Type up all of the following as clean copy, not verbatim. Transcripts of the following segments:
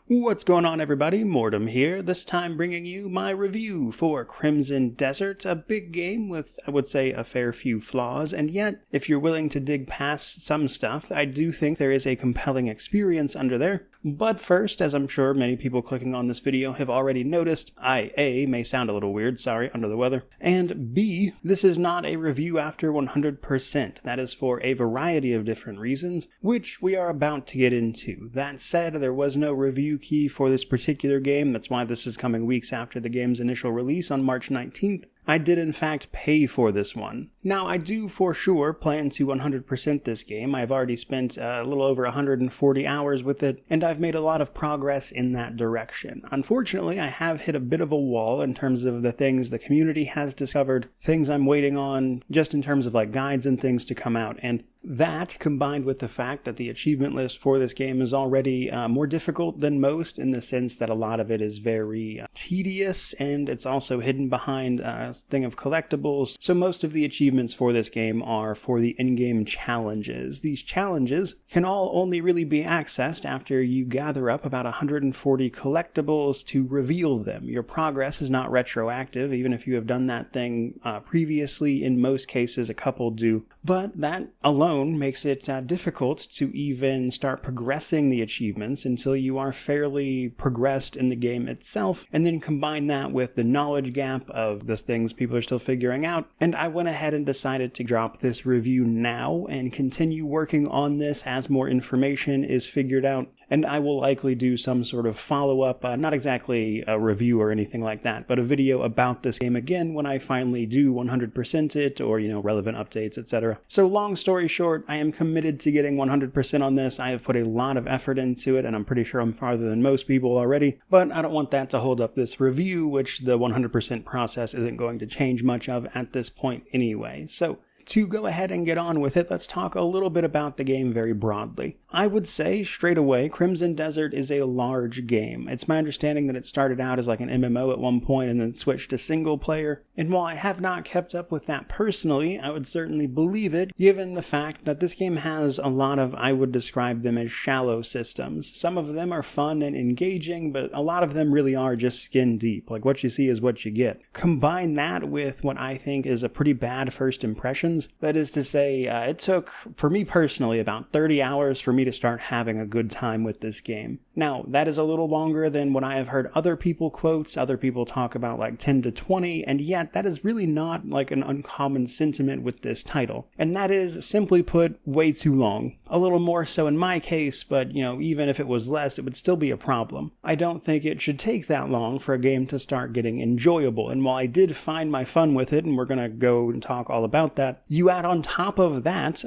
What's going on, everybody? Mortem here, this time bringing you my review for Crimson Desert, a big game with, I would say, a fair few flaws, and yet, if you're willing to dig past some stuff, I do think there is a compelling experience under there. But first, as I'm sure many people clicking on this video have already noticed, I, A, may sound a little weird, sorry, under the weather, and B, this is not a review after 100%. That is for a variety of different reasons, which we are about to get into. That said, there was no review key for this particular game. That's why this is coming weeks after the game's initial release on March 19th. I did in fact pay for this one. Now, I do for sure plan to 100% this game. I've already spent a little over 140 hours with it, and I've made a lot of progress in that direction. Unfortunately, I have hit a bit of a wall in terms of the things the community has discovered, things I'm waiting on, just in terms of like guides and things to come out, and that, combined with the fact that the achievement list for this game is already more difficult than most, in the sense that a lot of it is very tedious, and it's also hidden behind a thing of collectibles. So most of the achievements for this game are for the in-game challenges. These challenges can all only really be accessed after you gather up about 140 collectibles to reveal them. Your progress is not retroactive, even if you have done that thing previously. In most cases, a couple do. But that alone makes it difficult to even start progressing the achievements until you are fairly progressed in the game itself, and then combine that with the knowledge gap of the things people are still figuring out. And I went ahead and decided to drop this review now and continue working on this as more information is figured out. And I will likely do some sort of follow-up, not exactly a review or anything like that, but a video about this game again when I finally do 100% it, or, relevant updates, etc. So long story short, I am committed to getting 100% on this. I have put a lot of effort into it, and I'm pretty sure I'm farther than most people already, but I don't want that to hold up this review, which the 100% process isn't going to change much of at this point anyway. So, to go ahead and get on with it, let's talk a little bit about the game very broadly. I would say, straight away, Crimson Desert is a large game. It's my understanding that it started out as like an MMO at one point and then switched to single player, and while I have not kept up with that personally, I would certainly believe it, given the fact that this game has a lot of, I would describe them as shallow systems. Some of them are fun and engaging, but a lot of them really are just skin deep, like what you see is what you get. Combine that with what I think is a pretty bad first impression. That is to say, it took, for me personally, about 30 hours for me to start having a good time with this game. Now, that is a little longer than what I have heard other people quote. Other people talk about like 10 to 20, and yet that is really not like an uncommon sentiment with this title. And that is, simply put, way too long. A little more so in my case, but even if it was less, it would still be a problem. I don't think it should take that long for a game to start getting enjoyable, and while I did find my fun with it, and we're gonna go and talk all about that, you add on top of that,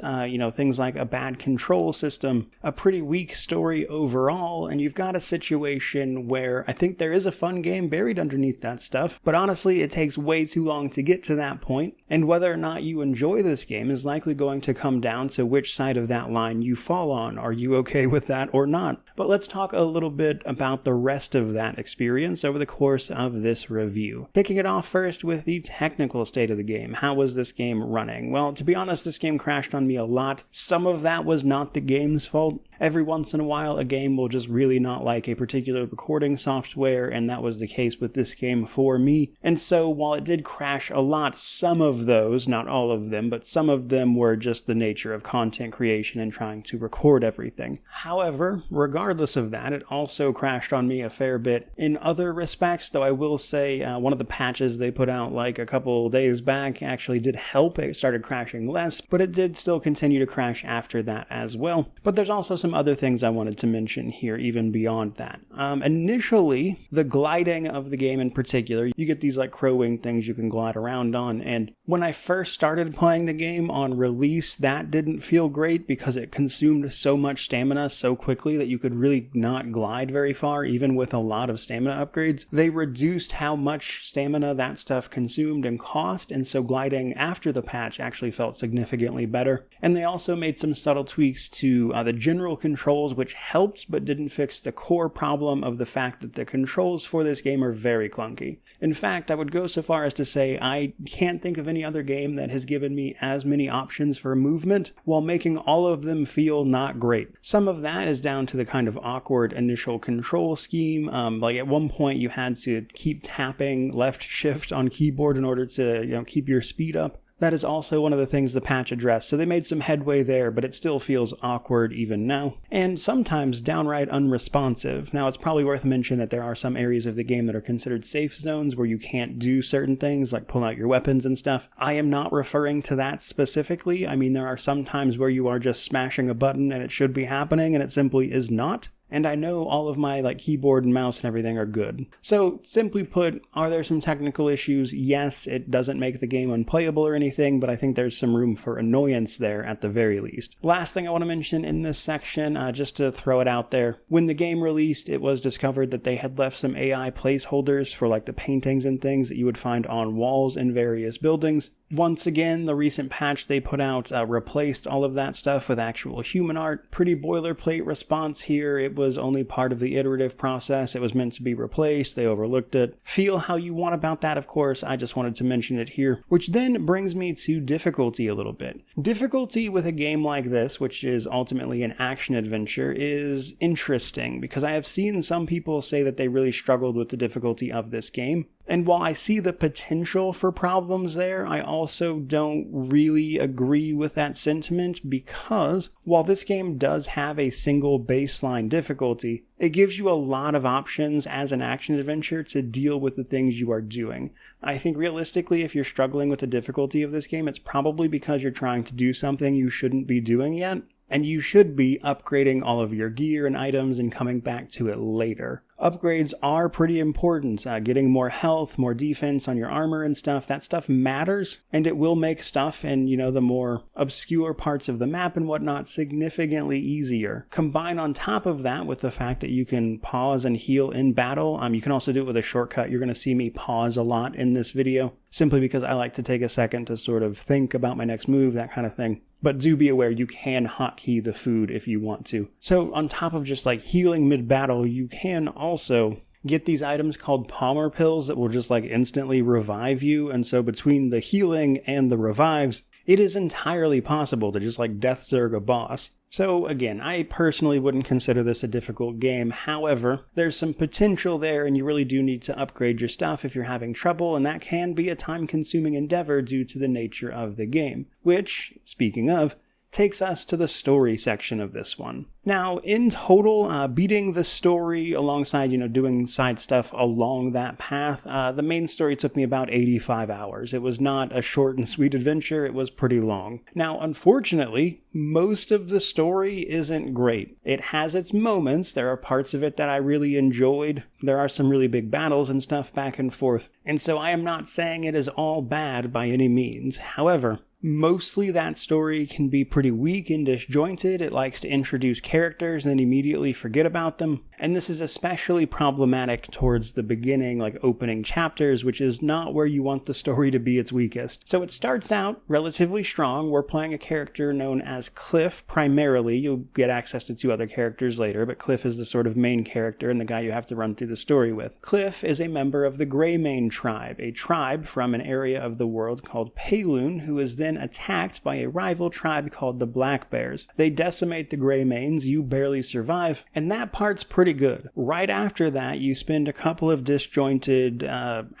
things like a bad control system, a pretty weak story overall, and you've got a situation where I think there is a fun game buried underneath that stuff, but honestly, it takes way too long to get to that point, and whether or not you enjoy this game is likely going to come down to which side of that line you fall on. Are you okay with that or not? But let's talk a little bit about the rest of that experience over the course of this review. Kicking it off first with the technical state of the game. How was this game running? Well, to be honest, this game crashed on me a lot. Some of that was not the game's fault. Every once in a while, a game will just really not like a particular recording software, and that was the case with this game for me. And so, while it did crash a lot, some of those, not all of them, but some of them were just the nature of content creation and trying to record everything. However, regardless of that, it also crashed on me a fair bit in other respects, though I will say one of the patches they put out like a couple days back actually did help. It started crashing less, but it did still continue to crash after that as well. But there's also some other things I wanted to mention here even beyond that. Initially, the gliding of the game in particular, you get these like crow wing things you can glide around on, and when I first started playing the game on release, that didn't feel great because it consumed so much stamina so quickly that you could really not glide very far, even with a lot of stamina upgrades. They reduced how much stamina that stuff consumed and cost, and so gliding after the patch actually felt significantly better. And they also made some subtle tweaks to the general controls, which helped but didn't fix fix the core problem of the fact that the controls for this game are very clunky. In fact, I would go so far as to say I can't think of any other game that has given me as many options for movement while making all of them feel not great. Some of that is down to the kind of awkward initial control scheme. Like at one point you had to keep tapping left shift on keyboard in order to, keep your speed up. That is also one of the things the patch addressed, so they made some headway there, but it still feels awkward even now, and sometimes downright unresponsive. Now, it's probably worth mentioning that there are some areas of the game that are considered safe zones where you can't do certain things, like pull out your weapons and stuff. I am not referring to that specifically. I mean, there are some times where you are just smashing a button and it should be happening, and it simply is not. And I know all of my keyboard and mouse and everything are good. So, simply put, are there some technical issues? Yes, it doesn't make the game unplayable or anything, but I think there's some room for annoyance there at the very least. Last thing I want to mention in this section, just to throw it out there, when the game released, it was discovered that they had left some AI placeholders for the paintings and things that you would find on walls in various buildings. Once again, the recent patch they put out replaced all of that stuff with actual human art. Pretty boilerplate response here. It was only part of the iterative process. It was meant to be replaced. They overlooked it. Feel how you want about that, of course. I just wanted to mention it here. Which then brings me to difficulty a little bit. Difficulty with a game like this, which is ultimately an action adventure, is interesting because I have seen some people say that they really struggled with the difficulty of this game. And while I see the potential for problems there, I also don't really agree with that sentiment because while this game does have a single baseline difficulty, it gives you a lot of options as an action adventure to deal with the things you are doing. I think realistically, if you're struggling with the difficulty of this game, it's probably because you're trying to do something you shouldn't be doing yet. And you should be upgrading all of your gear and items and coming back to it later. Upgrades are pretty important. Getting more health, more defense on your armor and stuff, that stuff matters. And it will make stuff in, the more obscure parts of the map and whatnot significantly easier. Combine on top of that with the fact that you can pause and heal in battle. You can also do it with a shortcut. You're going to see me pause a lot in this video, simply because I like to take a second to sort of think about my next move, that kind of thing. But do be aware you can hotkey the food if you want to. So on top of just healing mid-battle, you can also get these items called Palmer pills that will just instantly revive you. And so between the healing and the revives, it is entirely possible to just death zerg a boss. So again, I personally wouldn't consider this a difficult game. However, there's some potential there and you really do need to upgrade your stuff if you're having trouble, and that can be a time-consuming endeavor due to the nature of the game. Which, speaking of, takes us to the story section of this one. Now, in total, beating the story alongside, doing side stuff along that path, the main story took me about 85 hours. It was not a short and sweet adventure, it was pretty long. Now, unfortunately, most of the story isn't great. It has its moments, there are parts of it that I really enjoyed, there are some really big battles and stuff back and forth, and so I am not saying it is all bad by any means. However, mostly that story can be pretty weak and disjointed. It likes to introduce characters and then immediately forget about them. And this is especially problematic towards the beginning, opening chapters, which is not where you want the story to be its weakest. So it starts out relatively strong. We're playing a character known as Cliff primarily. You'll get access to 2 other characters later, but Cliff is the sort of main character and the guy you have to run through the story with. Cliff is a member of the Greymane tribe, a tribe from an area of the world called Payloon, who is then attacked by a rival tribe called the Black Bears. They decimate the Greymanes, you barely survive, and that part's pretty good. Right after that, you spend a couple of disjointed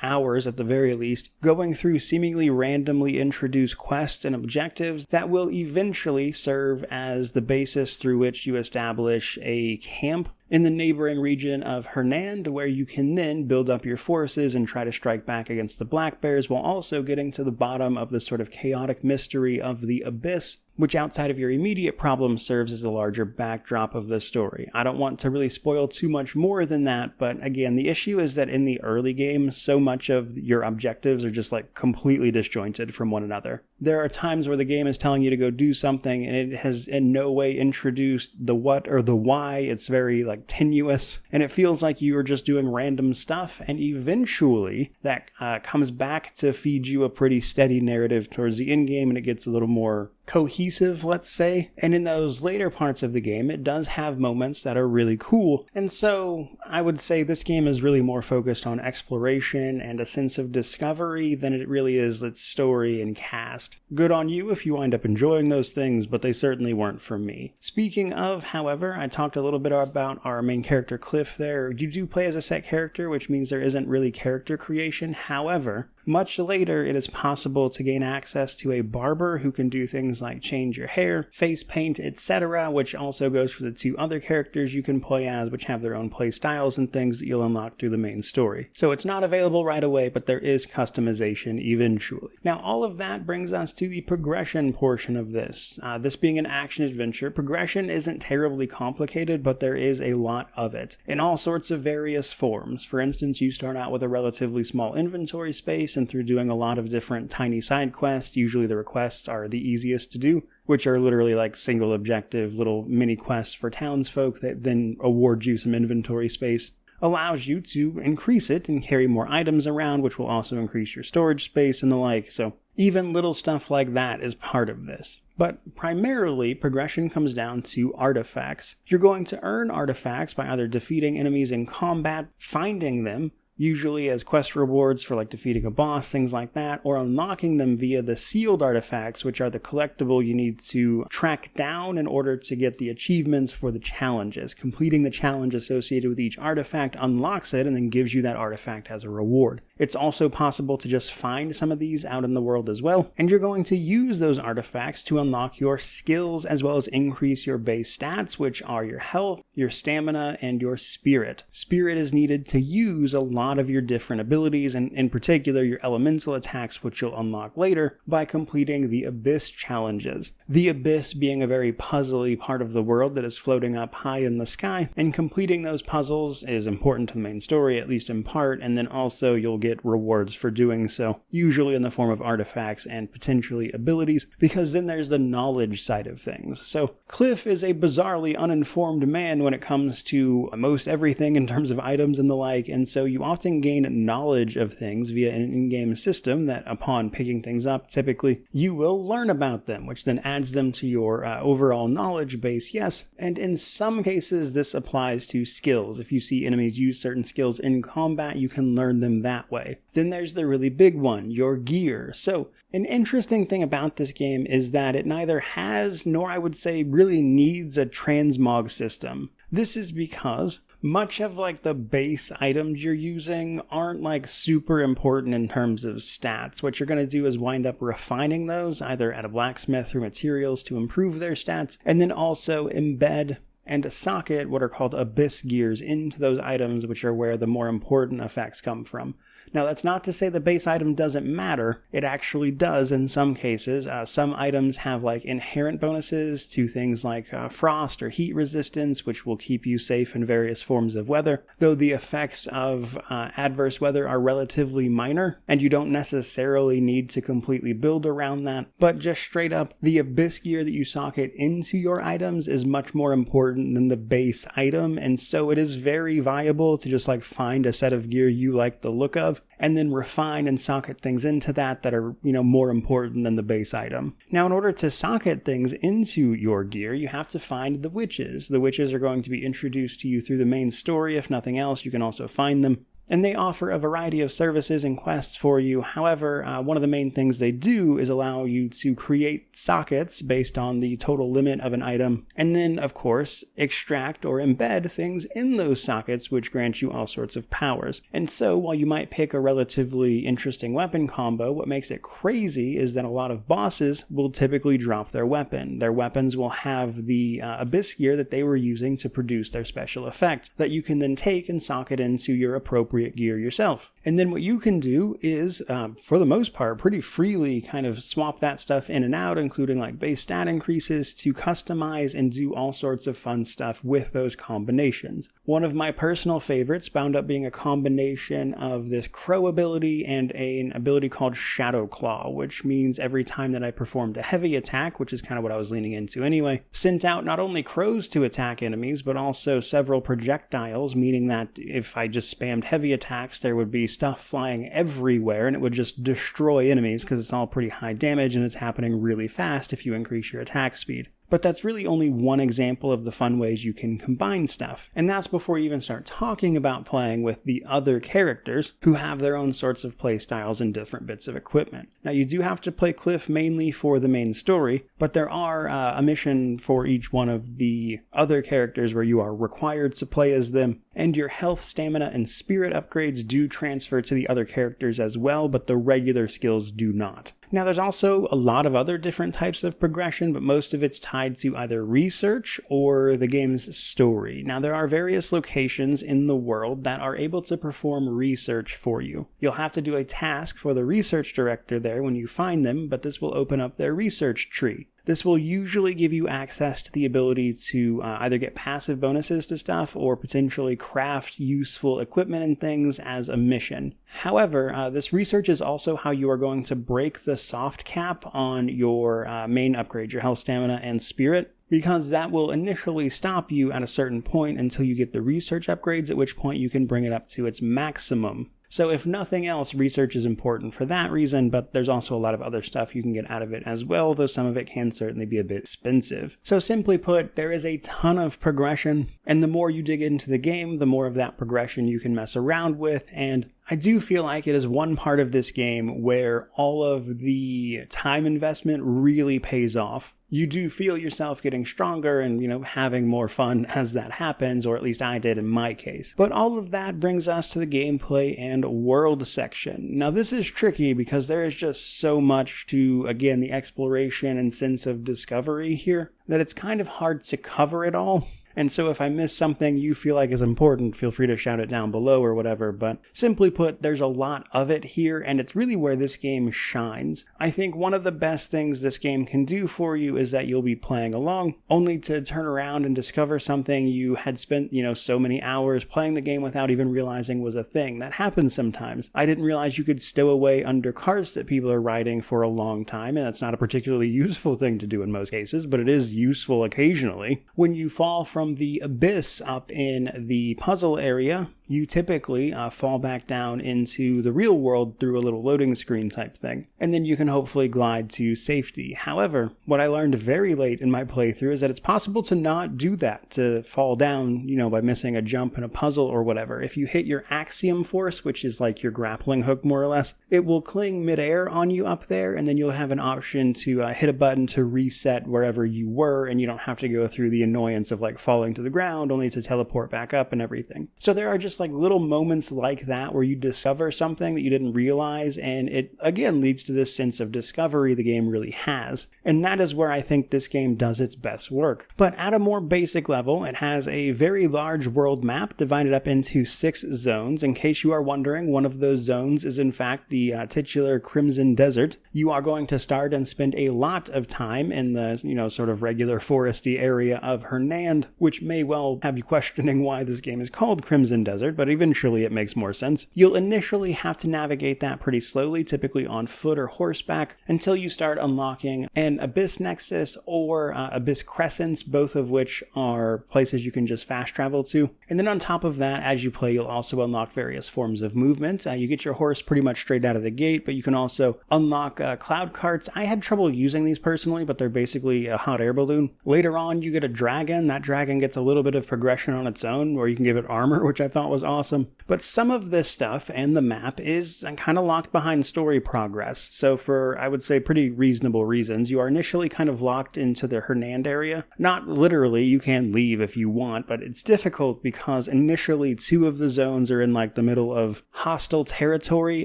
hours at the very least going through seemingly randomly introduced quests and objectives that will eventually serve as the basis through which you establish a camp in the neighboring region of Hernand, where you can then build up your forces and try to strike back against the Black Bears while also getting to the bottom of the sort of chaotic mystery of the Abyss, which outside of your immediate problems serves as the larger backdrop of the story. I don't want to really spoil too much more than that, but again, the issue is that in the early game, so much of your objectives are just completely disjointed from one another. There are times where the game is telling you to go do something and it has in no way introduced the what or the why. It's very tenuous, and it feels like you are just doing random stuff, and eventually that comes back to feed you a pretty steady narrative towards the end game, and it gets a little more cohesive, let's say. And in those later parts of the game, it does have moments that are really cool. And so I would say this game is really more focused on exploration and a sense of discovery than it really is its story and cast. Good on you if you wind up enjoying those things, but they certainly weren't for me. Speaking of, however, I talked a little bit about our main character Cliff there. You do play as a set character, which means there isn't really character creation. However, much later, it is possible to gain access to a barber who can do things like change your hair, face paint, etc., which also goes for the two other characters you can play as, which have their own play styles and things that you'll unlock through the main story. So it's not available right away, but there is customization eventually. Now, all of that brings us to the progression portion of this. This being an action-adventure, progression isn't terribly complicated, but there is a lot of it, in all sorts of various forms. For instance, you start out with a relatively small inventory space, and through doing a lot of different tiny side quests, usually the requests are the easiest to do, which are literally single objective little mini quests for townsfolk that then award you some inventory space, allows you to increase it and carry more items around, which will also increase your storage space and the like. So even little stuff like that is part of this. But primarily, progression comes down to artifacts. You're going to earn artifacts by either defeating enemies in combat, finding them, usually as quest rewards for defeating a boss, things like that, or unlocking them via the sealed artifacts, which are the collectible you need to track down in order to get the achievements for the challenges. Completing the challenge associated with each artifact unlocks it and then gives you that artifact as a reward. It's also possible to just find some of these out in the world as well, and you're going to use those artifacts to unlock your skills as well as increase your base stats, which are your health, your stamina, and your spirit. Spirit is needed to use a lot of your different abilities, and in particular your elemental attacks, which you'll unlock later by completing the Abyss challenges. The Abyss being a very puzzly part of the world that is floating up high in the sky, and completing those puzzles is important to the main story, at least in part, and then also you'll get rewards for doing so, usually in the form of artifacts and potentially abilities, because then there's the knowledge side of things. So Cliff is a bizarrely uninformed man when it comes to most everything in terms of items and the like, and so you often gain knowledge of things via an in-game system that upon picking things up, typically you will learn about them, which then adds them to your overall knowledge base, yes, and in some cases this applies to skills. If you see enemies use certain skills in combat, you can learn them that way. Then there's the really big one, your gear. So an interesting thing about this game is that it neither has, nor I would say really needs, a transmog system. This is because much of the base items you're using aren't super important in terms of stats. What you're going to do is wind up refining those either at a blacksmith through materials to improve their stats, and then also embed and socket what are called abyss gears into those items, which are where the more important effects come from. Now, that's not to say the base item doesn't matter. It actually does in some cases. Some items have inherent bonuses to things like frost or heat resistance, which will keep you safe in various forms of weather, though the effects of adverse weather are relatively minor, and you don't necessarily need to completely build around that. But just straight up, the abyss gear that you socket into your items is much more important than the base item, and so it is very viable to just find a set of gear you like the look of, and then refine and socket things into that are, more important than the base item. Now, in order to socket things into your gear, you have to find the witches. The witches are going to be introduced to you through the main story. If nothing else, you can also find them. And they offer a variety of services and quests for you. However, one of the main things they do is allow you to create sockets based on the total limit of an item, and then, of course, extract or embed things in those sockets, which grant you all sorts of powers. And so, while you might pick a relatively interesting weapon combo, what makes it crazy is that a lot of bosses will typically drop their weapon. Their weapons will have the abyss gear that they were using to produce their special effect, that you can then take and socket into your appropriate appropriate gear yourself. And then what you can do is, for the most part, pretty freely kind of swap that stuff in and out, including like base stat increases, to customize and do all sorts of fun stuff with those combinations. One of my personal favorites wound up being a combination of this crow ability and an ability called Shadow Claw, which means every time that I performed a heavy attack, which is kind of what I was leaning into anyway, sent out not only crows to attack enemies, but also several projectiles, meaning that if I just spammed heavy attacks, there would be stuff flying everywhere and it would just destroy enemies because it's all pretty high damage and it's happening really fast if you increase your attack speed. But that's really only one example of the fun ways you can combine stuff. And that's before you even start talking about playing with the other characters who have their own sorts of play styles and different bits of equipment. Now you do have to play Cliff mainly for the main story, but there are a mission for each one of the other characters where you are required to play as them. And your health, stamina, and spirit upgrades do transfer to the other characters as well, but the regular skills do not. Now there's also a lot of other different types of progression, but most of it's tied to either research or the game's story. Now there are various locations in the world that are able to perform research for you. You'll have to do a task for the research director there when you find them, but this will open up their research tree. This will usually give you access to the ability to either get passive bonuses to stuff or potentially craft useful equipment and things as a mission. However, this research is also how you are going to break the soft cap on your main upgrade, your health, stamina, and spirit, because that will initially stop you at a certain point until you get the research upgrades, at which point you can bring it up to its maximum. So if nothing else, research is important for that reason, but there's also a lot of other stuff you can get out of it as well, though some of it can certainly be a bit expensive. So simply put, there is a ton of progression, and the more you dig into the game, the more of that progression you can mess around with, and I do feel like it is one part of this game where all of the time investment really pays off. You do feel yourself getting stronger and, having more fun as that happens, or at least I did in my case. But all of that brings us to the gameplay and world section. Now this is tricky because there is just so much to, again, the exploration and sense of discovery here, that it's kind of hard to cover it all. And so if I miss something you feel like is important, feel free to shout it down below or whatever. But simply put, there's a lot of it here, and it's really where this game shines. I think one of the best things this game can do for you is that you'll be playing along, only to turn around and discover something you had spent, so many hours playing the game without even realizing was a thing. That happens sometimes. I didn't realize you could stow away under carts that people are riding for a long time, and that's not a particularly useful thing to do in most cases, but it is useful occasionally. When you fall from the abyss up in the puzzle area, you typically fall back down into the real world through a little loading screen type thing, and then you can hopefully glide to safety. However, what I learned very late in my playthrough is that it's possible to not do that, to fall down, by missing a jump in a puzzle or whatever. If you hit your axiom force, which is like your grappling hook more or less, it will cling midair on you up there, and then you'll have an option to hit a button to reset wherever you were, and you don't have to go through the annoyance of like falling to the ground only to teleport back up and everything. So there are just like little moments like that where you discover something that you didn't realize, and it again leads to this sense of discovery the game really has. And that is where I think this game does its best work. But at a more basic level, it has a very large world map divided up into 6 zones. In case you are wondering, one of those zones is in fact the titular Crimson Desert. You are going to start and spend a lot of time in the, sort of regular foresty area of Hernand, which may well have you questioning why this game is called Crimson Desert, but eventually it makes more sense. You'll initially have to navigate that pretty slowly, typically on foot or horseback, until you start unlocking an Abyss Nexus or Abyss Crescents, both of which are places you can just fast travel to. And then on top of that, as you play, you'll also unlock various forms of movement. You get your horse pretty much straight out of the gate, but you can also unlock cloud carts. I had trouble using these personally, but they're basically a hot air balloon. Later on, you get a dragon. That dragon gets a little bit of progression on its own, where you can give it armor, which I thought was awesome. But some of this stuff and the map is kind of locked behind story progress. So for, I would say, pretty reasonable reasons, you are initially kind of locked into the Hernand area. Not literally, you can leave if you want, but it's difficult because initially 2 of the zones are in like the middle of hostile territory.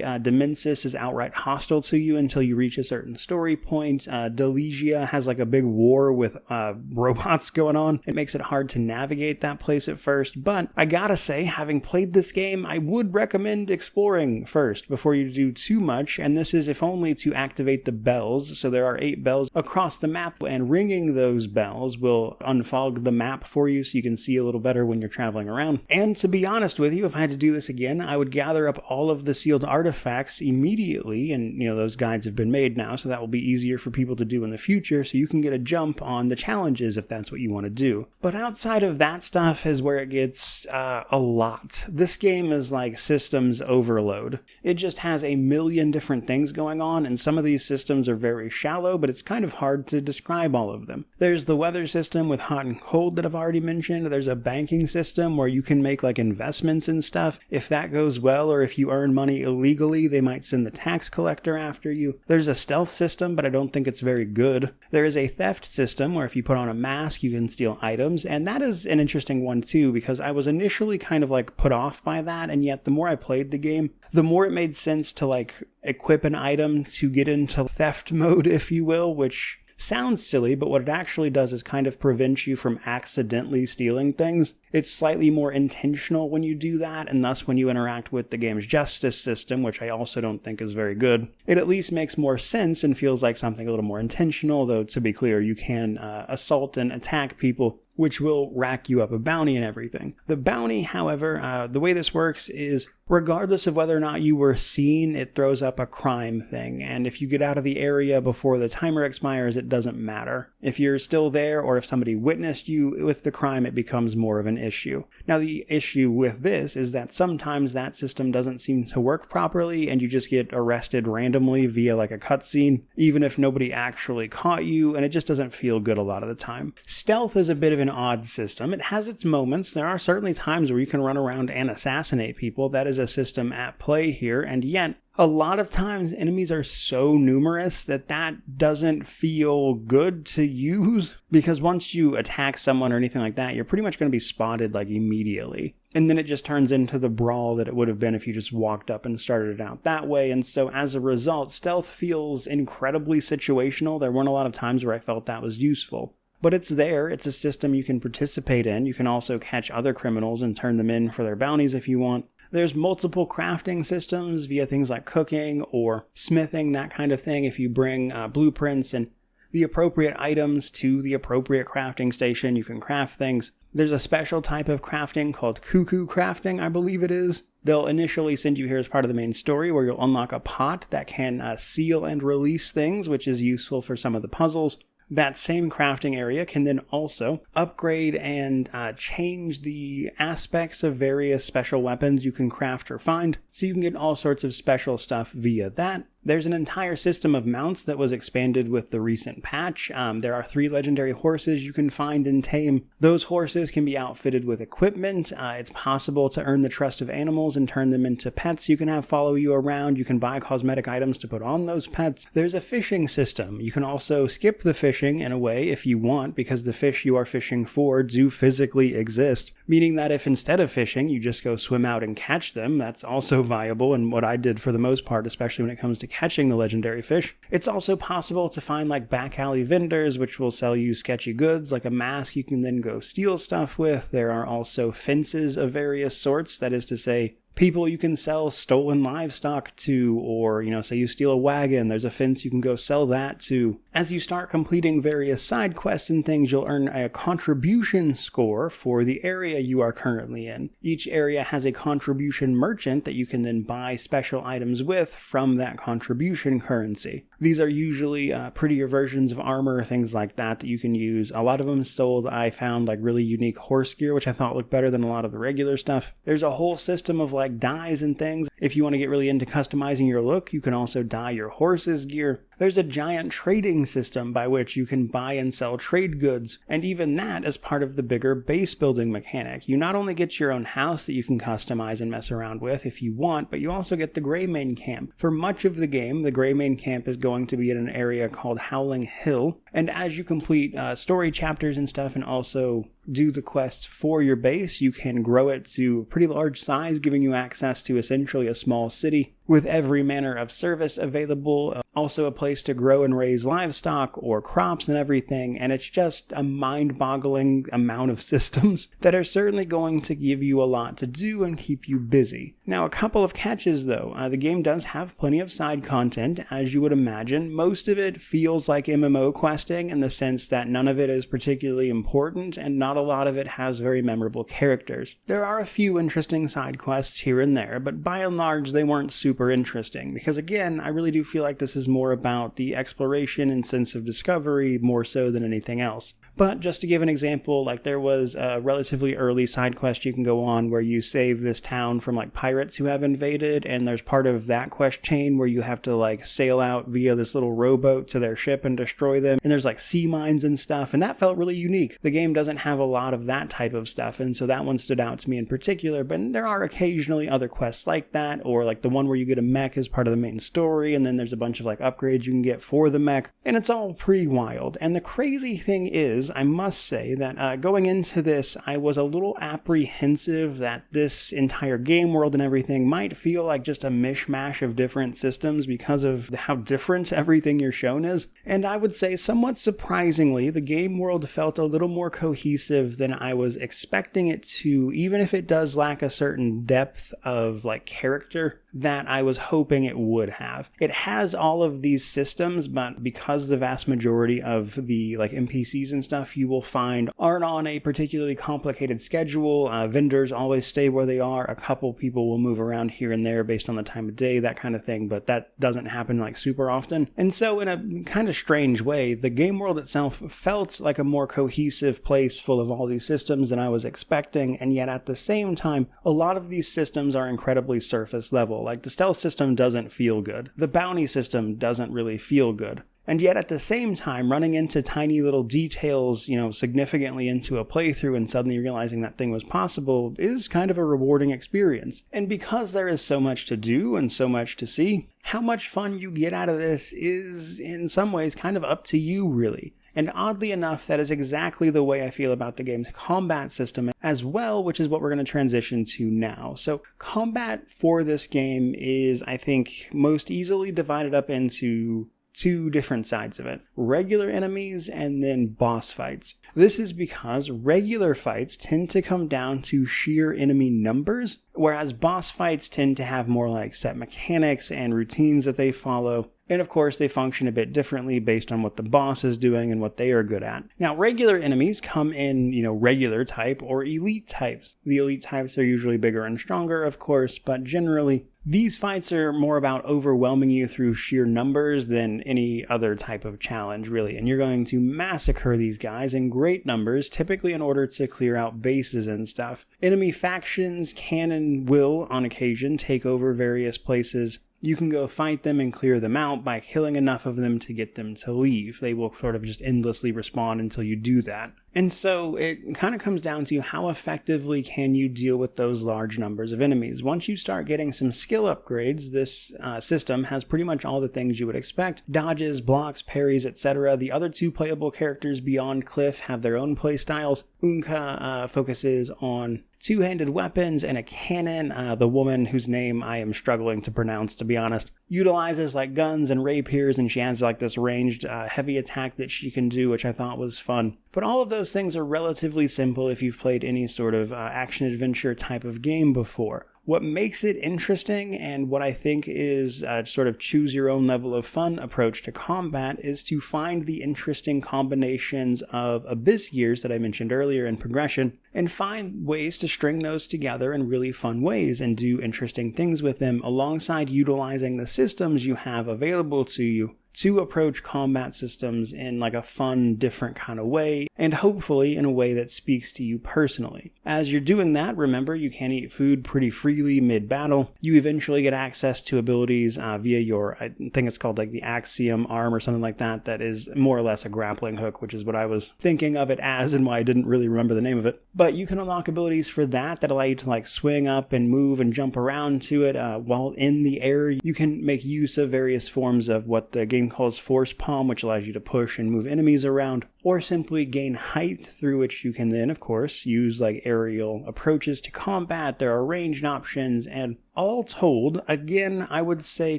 Demensis is outright hostile to you until you reach a certain story point. Delegia has like a big war with robots going on. It makes it hard to navigate that place at first, but I gotta say, having played this game, I would recommend exploring first before you do too much, and this is if only to activate the bells. So there are 8 bells across the map, and ringing those bells will unfog the map for you so you can see a little better when you're traveling around. And to be honest with you, if I had to do this again, I would gather up all of the sealed artifacts immediately, and those guides have been made now, so that will be easier for people to do in the future, so you can get a jump on the challenges if that's what you want to do. But outside of that stuff is where it gets a lot. This game is like systems overload. It just has a million different things going on, and some of these systems are very shallow, but it's kind of hard to describe all of them. There's the weather system with hot and cold that I've already mentioned. There's a banking system where you can make like investments and stuff. If that goes well, or if you earn money illegally, they might send the tax collector after you. There's a stealth system, but I don't think it's very good. There is a theft system where if you put on a mask, you can steal items, and that is an interesting one too, because I was initially kind of like put off by that, and yet the more I played the game, the more it made sense to like equip an item to get into theft mode, if you will, which sounds silly, but what it actually does is kind of prevent you from accidentally stealing things. It's slightly more intentional when you do that, and thus when you interact with the game's justice system, which I also don't think is very good, it at least makes more sense and feels like something a little more intentional, though to be clear, you can assault and attack people, which will rack you up a bounty and everything. The bounty, however, the way this works is regardless of whether or not you were seen, it throws up a crime thing, and if you get out of the area before the timer expires, it doesn't matter. If you're still there, or if somebody witnessed you with the crime, it becomes more of an issue. Now, the issue with this is that sometimes that system doesn't seem to work properly, and you just get arrested randomly via like a cutscene, even if nobody actually caught you, and it just doesn't feel good a lot of the time. Stealth is a bit of an odd system. It has its moments. There are certainly times where you can run around and assassinate people. That is a system at play here, and yet a lot of times enemies are so numerous that doesn't feel good to use, because once you attack someone or anything like that, you're pretty much going to be spotted like immediately. And then it just turns into the brawl that it would have been if you just walked up and started it out that way. And so as a result, stealth feels incredibly situational. There weren't a lot of times where I felt that was useful. But it's there. It's a system you can participate in. You can also catch other criminals and turn them in for their bounties if you want. There's multiple crafting systems via things like cooking or smithing, that kind of thing. If you bring blueprints and the appropriate items to the appropriate crafting station, you can craft things. There's a special type of crafting called cuckoo crafting, I believe it is. They'll initially send you here as part of the main story, where you'll unlock a pot that can seal and release things, which is useful for some of the puzzles. That same crafting area can then also upgrade and change the aspects of various special weapons you can craft or find, so you can get all sorts of special stuff via that. There's an entire system of mounts that was expanded with the recent patch. There are 3 legendary horses you can find and tame. Those horses can be outfitted with equipment. It's possible to earn the trust of animals and turn them into pets you can have follow you around. You can buy cosmetic items to put on those pets. There's a fishing system. You can also skip the fishing in a way if you want, because the fish you are fishing for do physically exist, meaning that if instead of fishing you just go swim out and catch them, that's also viable, and what I did for the most part, especially when it comes to catching the legendary fish. It's also possible to find like back alley vendors which will sell you sketchy goods like a mask you can then go steal stuff with. There are also fences of various sorts, that is to say people you can sell stolen livestock to, or, say you steal a wagon, there's a fence you can go sell that to. As you start completing various side quests and things, you'll earn a contribution score for the area you are currently in. Each area has a contribution merchant that you can then buy special items with from that contribution currency. These are usually prettier versions of armor, things like that you can use. A lot of them sold, I found, like really unique horse gear, which I thought looked better than a lot of the regular stuff. There's a whole system of like dyes and things. If you want to get really into customizing your look, you can also dye your horse's gear. There's a giant trading system by which you can buy and sell trade goods, and even that is part of the bigger base building mechanic. You not only get your own house that you can customize and mess around with if you want, but you also get the Greymane Camp. For much of the game, the Greymane Camp is going to be in an area called Howling Hill, and as you complete story chapters and stuff, and also do the quests for your base. You can grow it to a pretty large size, giving you access to essentially a small city with every manner of service available. Also a place to grow and raise livestock or crops and everything. And it's just a mind-boggling amount of systems that are certainly going to give you a lot to do and keep you busy. Now, a couple of catches though. The game does have plenty of side content, as you would imagine. Most of it feels like MMO questing in the sense that none of it is particularly important and not a lot of it has very memorable characters. There are a few interesting side quests here and there, but by and large they weren't super interesting, because again, I really do feel like this is more about the exploration and sense of discovery more so than anything else. But just to give an example, like there was a relatively early side quest you can go on where you save this town from like pirates who have invaded, and there's part of that quest chain where you have to like sail out via this little rowboat to their ship and destroy them, and there's like sea mines and stuff, and that felt really unique. The game doesn't have a lot of that type of stuff, and so that one stood out to me in particular, but there are occasionally other quests like that, or like the one where you get a mech as part of the main story, and then there's a bunch of like upgrades you can get for the mech, and it's all pretty wild. And the crazy thing is, I must say that going into this, I was a little apprehensive that this entire game world and everything might feel like just a mishmash of different systems because of how different everything you're shown is. And I would say, somewhat surprisingly, the game world felt a little more cohesive than I was expecting it to, even if it does lack a certain depth of like character that I was hoping it would have. It has all of these systems, but because the vast majority of the like NPCs and stuff you will find aren't on a particularly complicated schedule, vendors always stay where they are. A couple people will move around here and there based on the time of day, that kind of thing, but that doesn't happen like super often. And so in a kind of strange way, the game world itself felt like a more cohesive place full of all these systems than I was expecting, and yet at the same time, a lot of these systems are incredibly surface level. Like the stealth system doesn't feel good. The bounty system doesn't really feel good. And yet at the same time, running into tiny little details, significantly into a playthrough and suddenly realizing that thing was possible is kind of a rewarding experience. And because there is so much to do and so much to see, how much fun you get out of this is in some ways kind of up to you, really. And oddly enough, that is exactly the way I feel about the game's combat system as well, which is what we're going to transition to now. So combat for this game is, I think, most easily divided up into two different sides of it: regular enemies and then boss fights. This is because regular fights tend to come down to sheer enemy numbers, whereas boss fights tend to have more like set mechanics and routines that they follow. And of course, they function a bit differently based on what the boss is doing and what they are good at. Now, regular enemies come in, regular type or elite types. The elite types are usually bigger and stronger, of course, but generally, these fights are more about overwhelming you through sheer numbers than any other type of challenge, really. And you're going to massacre these guys in great numbers, typically in order to clear out bases and stuff. Enemy factions can and will, on occasion, take over various places. You can go fight them and clear them out by killing enough of them to get them to leave. They will sort of just endlessly respawn until you do that. And so it kind of comes down to how effectively can you deal with those large numbers of enemies. Once you start getting some skill upgrades, this system has pretty much all the things you would expect: dodges, blocks, parries, etc. The other two playable characters beyond Cliff have their own playstyles. Unka focuses on two-handed weapons and a cannon. The woman, whose name I am struggling to pronounce, to be honest, utilizes like guns and rapiers, and she has like this ranged heavy attack that she can do, which I thought was fun. But all of those things are relatively simple if you've played any sort of action-adventure type of game before. What makes it interesting, and what I think is sort of choose your own level of fun approach to combat, is to find the interesting combinations of abyss gears that I mentioned earlier in progression, and find ways to string those together in really fun ways and do interesting things with them alongside utilizing the systems you have available to you to approach combat systems in like a fun, different kind of way, and hopefully in a way that speaks to you personally. As you're doing that, remember, you can eat food pretty freely mid-battle. You eventually get access to abilities via your, I think it's called like the Axiom arm or something like that, that is more or less a grappling hook, which is what I was thinking of it as and why I didn't really remember the name of it. But you can unlock abilities for that allow you to like swing up and move and jump around to it while in the air. You can make use of various forms of what the game calls force palm, which allows you to push and move enemies around. or simply gain height, through which you can then, of course, use like aerial approaches to combat. There are ranged options, and all told, again, I would say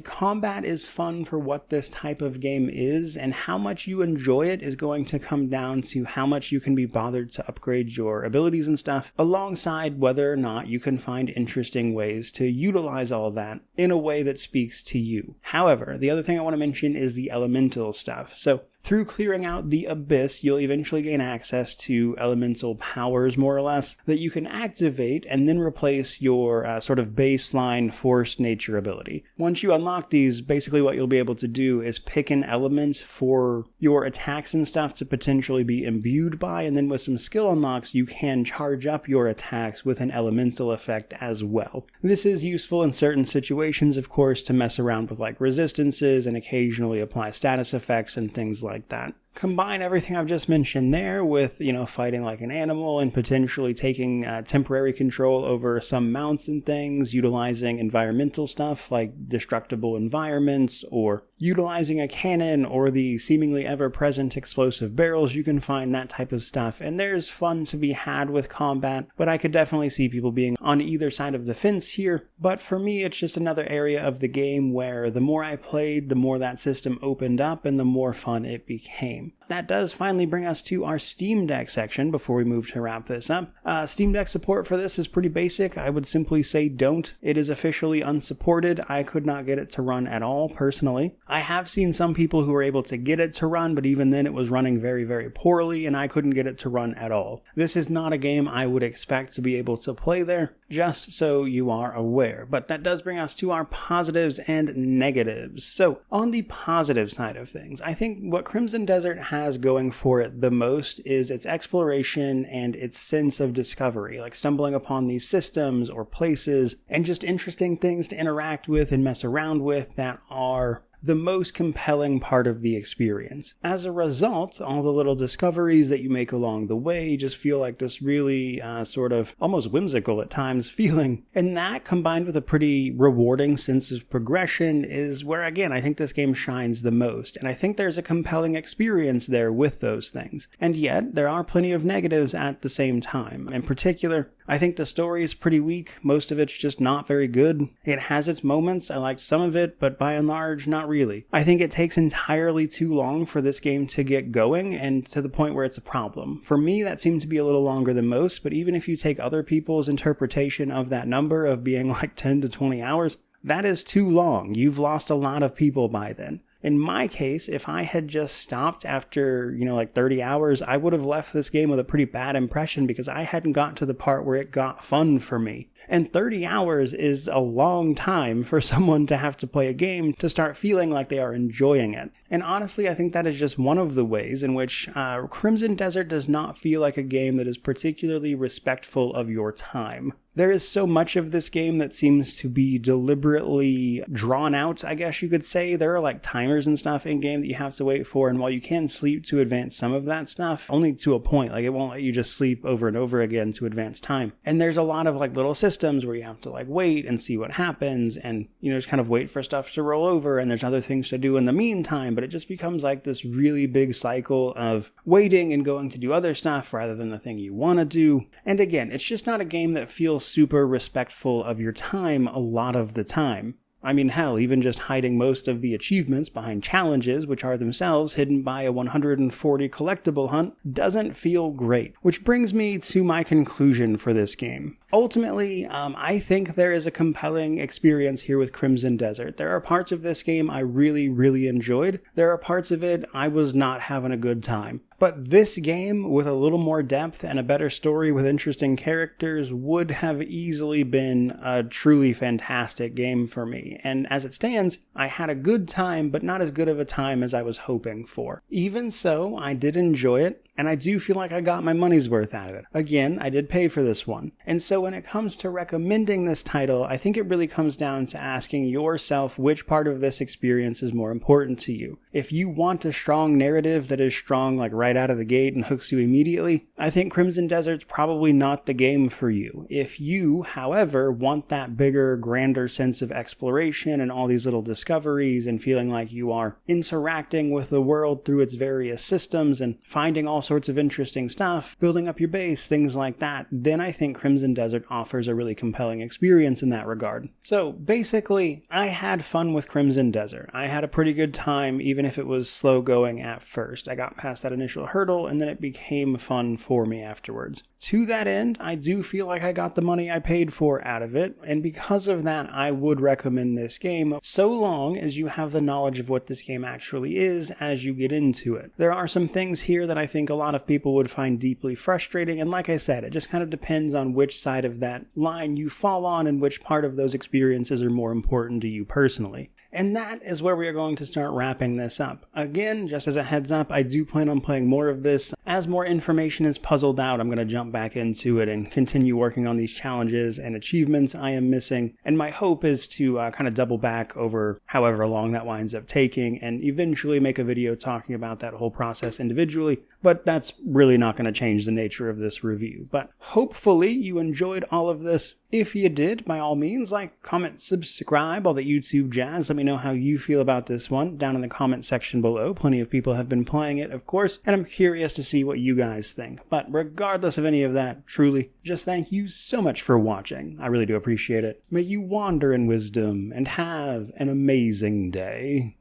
combat is fun for what this type of game is, and how much you enjoy it is going to come down to how much you can be bothered to upgrade your abilities and stuff, alongside whether or not you can find interesting ways to utilize all that in a way that speaks to you. However, the other thing I want to mention is the elemental stuff. So through clearing out the Abyss, you'll eventually gain access to elemental powers, more or less, that you can activate and then replace your sort of baseline forced nature ability. Once you unlock these, basically what you'll be able to do is pick an element for your attacks and stuff to potentially be imbued by, and then with some skill unlocks, you can charge up your attacks with an elemental effect as well. This is useful in certain situations, of course, to mess around with like resistances and occasionally apply status effects and things like that. Combine everything I've just mentioned there with, fighting like an animal and potentially taking temporary control over some mounts and things, utilizing environmental stuff like destructible environments, or utilizing a cannon or the seemingly ever-present explosive barrels. You can find that type of stuff, and there's fun to be had with combat, but I could definitely see people being on either side of the fence here. But for me, it's just another area of the game where the more I played, the more that system opened up and the more fun it became. That does finally bring us to our Steam Deck section before we move to wrap this up. Steam Deck support for this is pretty basic. I would simply say don't. It is officially unsupported. I could not get it to run at all, personally. I have seen some people who were able to get it to run, but even then it was running very, very poorly, and I couldn't get it to run at all. This is not a game I would expect to be able to play there, just so you are aware. But that does bring us to our positives and negatives. So, on the positive side of things, I think what Crimson Desert has going for it the most is its exploration and its sense of discovery, like stumbling upon these systems or places and just interesting things to interact with and mess around with that are the most compelling part of the experience. As a result, all the little discoveries that you make along the way just feel like this really sort of almost whimsical at times feeling. And that, combined with a pretty rewarding sense of progression, is where, again, I think this game shines the most. And I think there's a compelling experience there with those things. And yet, there are plenty of negatives at the same time. In particular, I think the story is pretty weak. Most of it's just not very good. It has its moments. I liked some of it, but by and large, not really. I think it takes entirely too long for this game to get going, and to the point where it's a problem. For me, that seemed to be a little longer than most, but even if you take other people's interpretation of that number of being like 10 to 20 hours, that is too long. You've lost a lot of people by then. In my case, if I had just stopped after, like 30 hours, I would have left this game with a pretty bad impression because I hadn't got to the part where it got fun for me. And 30 hours is a long time for someone to have to play a game to start feeling like they are enjoying it. And honestly, I think that is just one of the ways in which Crimson Desert does not feel like a game that is particularly respectful of your time. There is so much of this game that seems to be deliberately drawn out, I guess you could say. There are like timers and stuff in game that you have to wait for, and while you can sleep to advance some of that stuff, only to a point. Like, it won't let you just sleep over and over again to advance time. And there's a lot of like little systems where you have to like wait and see what happens, and just kind of wait for stuff to roll over, and there's other things to do in the meantime, but it just becomes like this really big cycle of waiting and going to do other stuff rather than the thing you want to do. And again, it's just not a game that feels super respectful of your time a lot of the time. I mean, hell, even just hiding most of the achievements behind challenges, which are themselves hidden by a 140 collectible hunt, doesn't feel great. Which brings me to my conclusion for this game. Ultimately, I think there is a compelling experience here with Crimson Desert. There are parts of this game I really, really enjoyed. There are parts of it I was not having a good time. But this game, with a little more depth and a better story with interesting characters, would have easily been a truly fantastic game for me. And as it stands, I had a good time, but not as good of a time as I was hoping for. Even so, I did enjoy it. and I do feel like I got my money's worth out of it. Again, I did pay for this one. And so when it comes to recommending this title, I think it really comes down to asking yourself which part of this experience is more important to you. If you want a strong narrative that is strong like right out of the gate and hooks you immediately, I think Crimson Desert's probably not the game for you. If you, however, want that bigger, grander sense of exploration and all these little discoveries and feeling like you are interacting with the world through its various systems and finding all sorts of interesting stuff, building up your base, things like that, then I think Crimson Desert offers a really compelling experience in that regard. So basically, I had fun with Crimson Desert. I had a pretty good time, even if it was slow going at first. I got past that initial hurdle and then it became fun for me afterwards. To that end, I do feel like I got the money I paid for out of it, and because of that, I would recommend this game, so long as you have the knowledge of what this game actually is as you get into it. There are some things here that I think a lot of people would find deeply frustrating, and like I said, it just kind of depends on which side of that line you fall on and which part of those experiences are more important to you personally. And that is where we are going to start wrapping this up. Again, just as a heads up, I do plan on playing more of this. As more information is puzzled out, I'm going to jump back into it and continue working on these challenges and achievements I am missing. And my hope is to kind of double back over however long that winds up taking and eventually make a video talking about that whole process individually. But that's really not going to change the nature of this review. But hopefully you enjoyed all of this. If you did, by all means, like, comment, subscribe, all the YouTube jazz. Let me know how you feel about this one down in the comment section below. Plenty of people have been playing it, of course, and I'm curious to see what you guys think. But regardless of any of that, truly, just thank you so much for watching. I really do appreciate it. May you wander in wisdom and have an amazing day.